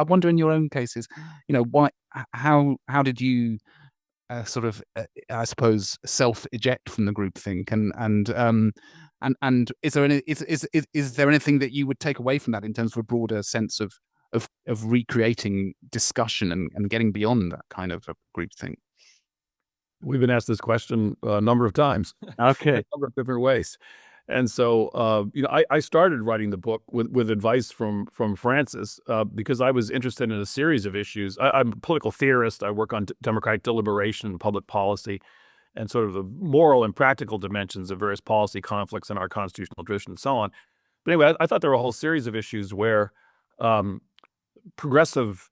I wonder in your own cases, how did you I suppose, self-eject from the groupthink, and is there anything that you would take away from that in terms of a broader sense of recreating discussion and getting beyond that kind of a groupthink? We've been asked this question a number of times in a Okay. number of different ways. And so, I started writing the book with advice from Francis because I was interested in a series of issues. I'm a political theorist. I work on democratic deliberation and public policy and sort of the moral and practical dimensions of various policy conflicts in our constitutional tradition and so on. But anyway, I thought there were a whole series of issues where um, progressive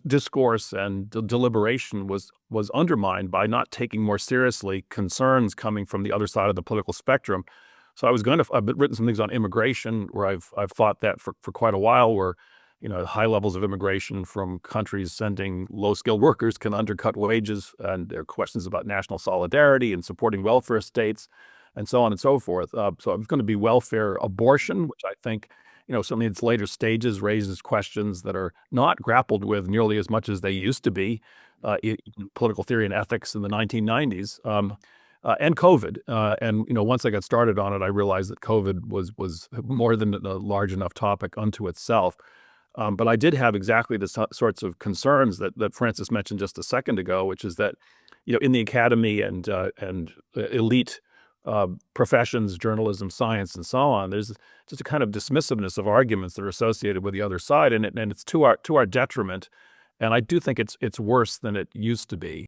discourse and deliberation was undermined by not taking more seriously concerns coming from the other side of the political spectrum. So I've written some things on immigration where I've thought that for quite a while, where high levels of immigration from countries sending low-skilled workers can undercut wages, and there are questions about national solidarity and supporting welfare states and so on and so forth. So it's going to be welfare abortion, which I think certainly in its later stages raises questions that are not grappled with nearly as much as they used to be in political theory and ethics in the 1990s. And COVID. And once I got started on it, I realized that COVID was more than a large enough topic unto itself. But I did have exactly the sorts of concerns that Francis mentioned just a second ago, which is that in the academy and elite professions, journalism, science, and so on, there's just a kind of dismissiveness of arguments that are associated with the other side, and it's to our detriment. And I do think it's worse than it used to be.